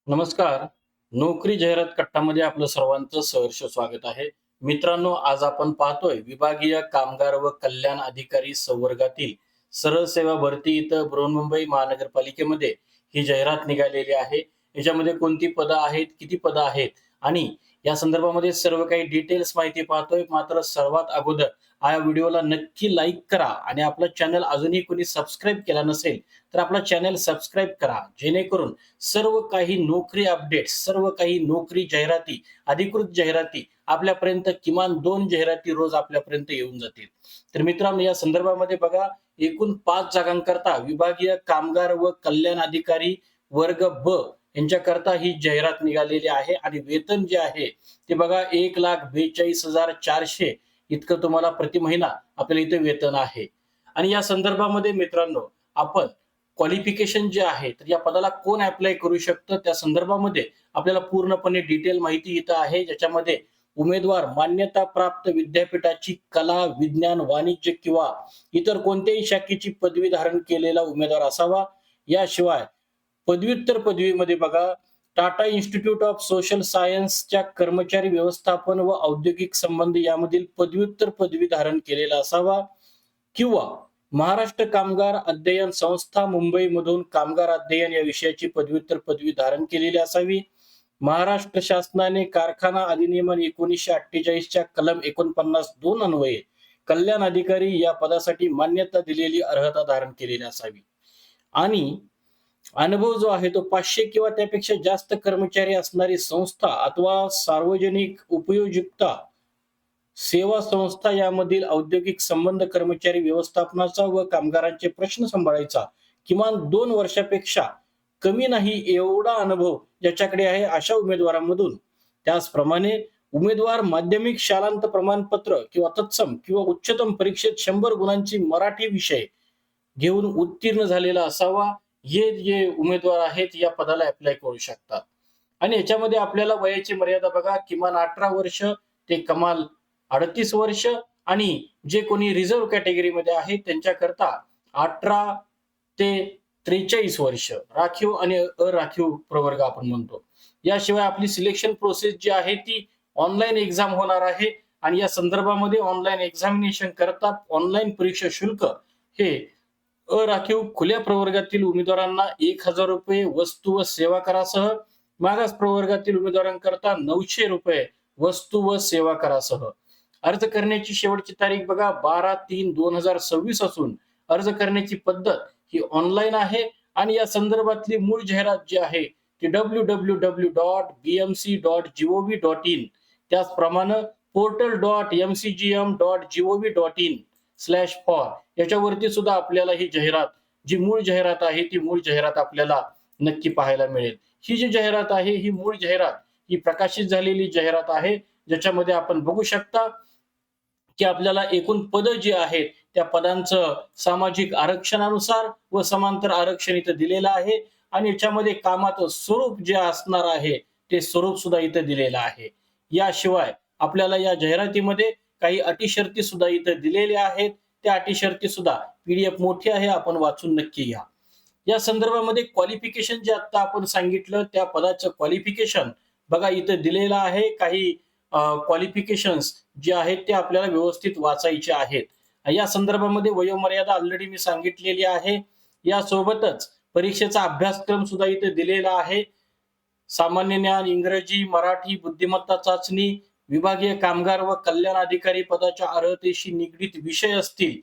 नमस्कार. नोकरी जाहिरात कट्टामध्ये आपलं सर्वांचं सहर्ष स्वागत आहे. मित्रांनो, आज आपण पाहतोय विभागीय कामगार व कल्याण अधिकारी संवर्गातील सरळ सेवा भरती इथं बृहन्मुंबई महानगरपालिकेमध्ये ही जाहिरात निघालेली आहे. याच्यामध्ये कोणती पदं आहेत, किती पदं आहेत आणि या संदर्भामध्ये सर्व काही डिटेल्स माहिती पाहतोय. मात्र सर्वात अगोदर हा व्हिडिओला नक्की लाईक करा आणि आपलं चॅनल अजूनही कोणी सबस्क्राईब केला नसेल, तर आपला चॅनल सबस्क्राईब करा. जेणेकरून सर्व काही नोकरी अपडेट्स, सर्व काही नोकरी जाहिराती, अधिकृत जाहिराती आपल्यापर्यंत किमान 2 जाहिराती रोज आपल्यापर्यंत येऊन जातील. तर मित्रांनो, या संदर्भामध्ये बघा, एकूण 5 जागांकरता विभागीय कामगार व कल्याण अधिकारी वर्ग ब यांच्याकरता ही जाहिरात निघालेली आहे आणि वेतन जे आहे ते बघा 1,42,400 इतकं तुम्हाला प्रति महिना आपल्याला इथे वेतन आहे. आणि या संदर्भामध्ये मित्रांनो, आपण क्वालिफिकेशन जे आहे, तर या पदाला कोण अप्लाय करू शकतं त्या संदर्भामध्ये आपल्याला पूर्णपणे डिटेल माहिती इथं आहे. ज्याच्यामध्ये उमेदवार मान्यता प्राप्त विद्यापीठाची कला, विज्ञान, वाणिज्य किंवा इतर कोणत्याही शाखेची पदवी धारण केलेला उमेदवार असावा. याशिवाय पदव्युत्तर पदवीमध्ये बघा, टाटा इन्स्टिट्यूट ऑफ सोशल सायन्सच्या कर्मचारी व्यवस्थापन व औद्योगिक संबंध यामधील पदव्युत्तर पदवी धारण केलेला असावा किंवा महाराष्ट्र कामगार अध्ययन संस्था मुंबईमधून कामगार अध्ययन या विषयाची पदव्युत्तर पदवी धारण केलेली असावी. महाराष्ट्र शासनाने कारखाना अधिनियम 1948च्या कलम 49(2) अन्वये कल्याण अधिकारी या पदासाठी मान्यता दिलेली अर्हता धारण केलेली असावी. आणि अनुभव जो आहे तो 500 किंवा त्यापेक्षा जास्त कर्मचारी असणारी संस्था अथवा सार्वजनिक उपयोजिकता सेवा संस्था यामधील औद्योगिक संबंध कर्मचारी व्यवस्थापनाचा व कामगारांचे प्रश्न सांभाळायचा किमान 2 वर्षापेक्षा कमी नाही एवढा अनुभव ज्याच्याकडे आहे अशा उमेदवारांमधून. त्याचप्रमाणे उमेदवार माध्यमिक शालांत प्रमाणपत्र किंवा तत्सम किंवा उच्चतम परीक्षेत 100 गुणांची मराठी विषय घेऊन उत्तीर्ण झालेला असावा. हे जे उमेदवार आहेत या पदाला अप्लाय करू शकतात. आणि याच्यामध्ये आपल्याला वयाची मर्यादा बघा, किमान 18 वर्ष ते कमाल 38 वर्ष आणि जे कोणी रिझर्व्ह कॅटेगरीमध्ये आहे त्यांच्याकरता 18 ते 43 वर्ष राखीव आणि अराखीव प्रवर्ग आपण म्हणतो. याशिवाय आपली सिलेक्शन प्रोसेस जी आहे ती ऑनलाईन एक्झाम होणार आहे आणि या संदर्भामध्ये ऑनलाईन एक्झामिनेशन करता ऑनलाईन परीक्षा शुल्क हे अराखीव खुल्या प्रवर्गातील उमेदवारांना ₹1,000 वस्तू व सेवा करासह, मागास प्रवर्गातील उमेदवारांकरता ₹900 वस्तू व सेवा करासह. अर्ज करण्याची शेवटची तारीख बघा 12/3/2026 असून अर्ज करण्याची पद्धत ही ऑनलाईन आहे आणि या संदर्भातली मूळ जाहिरात जी आहे ती www.bmc.gov.in त्याचप्रमाणे portal.mcgm.gov.in/for याच्यावरती सुद्धा आपल्याला ही जाहिरात जी मूळ जाहिरात आहे ती मूळ जाहिरात आपल्याला नक्की पाहायला मिळेल. ही जी जाहिरात आहे ही मूळ जाहिरात ही प्रकाशित झालेली जाहिरात आहे, ज्याच्यामध्ये आपण बघू शकता की आपल्याला एकूण पदं जी आहेत त्या पदांचं सामाजिक आरक्षणानुसार व समांतर आरक्षण इथं दिलेलं आहे आणि याच्यामध्ये कामाचं स्वरूप जे असणार आहे ते स्वरूप सुद्धा इथं दिलेलं आहे. याशिवाय आपल्याला या जाहिरातीमध्ये काही अटी शर्ती सुद्धा इथं दिलेल्या आहेत. त्या अटी शर्ती सुद्धा पीडीएफ मोठी आहे, आपण वाचून नक्की घ्या. या संदर्भामध्ये क्वालिफिकेशन जे आता आपण सांगितलं त्या पदाचं क्वालिफिकेशन बघा इथं दिलेलं आहे. काही क्वालिफिकेशन्स जे आहेत ते आपल्याला व्यवस्थित वाचायचे आहेत. या संदर्भामध्ये वयोमर्यादा ऑलरेडी मी सांगितलेली आहे. यासोबतच परीक्षेचा अभ्यासक्रम सुद्धा इथे दिलेला आहे. सामान्य ज्ञान, इंग्रजी, मराठी, बुद्धिमत्ता चाचणी, विभागीय कामगार व कल्याण अधिकारी पदाच्या अर्हतेशी निगडीत विषय असतील,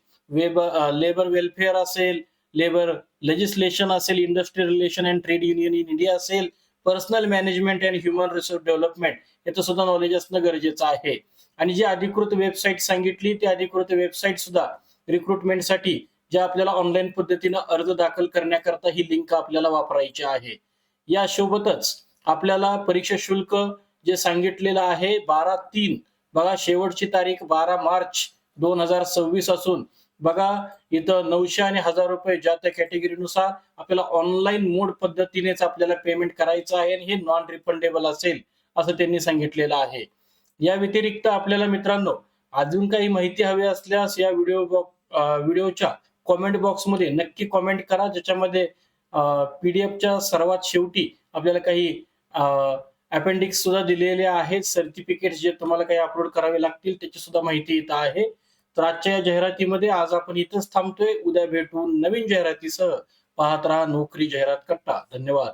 लेबर वेलफेअर असेल, लेबर लेजिस्लेशन असेल, industrial relation and trade union in India असेल, personal management and human resource development याचं सुद्धा नॉलेज असणं गरजेचं आहे. आणि जी अधिकृत वेबसाईट सांगितली ती अधिकृत वेबसाईट सुद्धा रिक्रुटमेंटसाठी ज्या आपल्याला ऑनलाईन पद्धतीनं अर्ज दाखल करण्याकरता ही लिंक आपल्याला वापरायची आहे. यासोबतच आपल्याला परीक्षा शुल्क जे सांगितलेलं आहे 12/3 बघा, शेवटची तारीख 12 मार्च 2026 असून बघा इथं 900 आणि ₹1000 ज्या त्या कॅटेगरीनुसार आपल्याला ऑनलाईन मोड पद्धतीनेच आपल्याला पेमेंट करायचं आहे आणि हे नॉन रिफंडेबल असेल असं त्यांनी सांगितलेलं आहे. या व्यतिरिक्त आपल्याला मित्रांनो अजून काही माहिती हवी असल्यास या व्हिडिओच्या कॉमेंट बॉक्समध्ये नक्की कॉमेंट करा, ज्याच्यामध्ये पीडीएफच्या सर्वात शेवटी आपल्याला काही अपेंडिक्स सुद्धा दिलेले आहेत. सर्टिफिकेट जे तुम्हाला काही अपलोड करावे लागतील त्याची सुद्धा माहिती इथं आहे. तर आजच्या या जाहिरातीमध्ये आज आपण इथंच थांबतोय. उद्या भेटू नवीन जाहिरातीसह. पाहत राहा नोकरी जाहिरात कट्टा. धन्यवाद.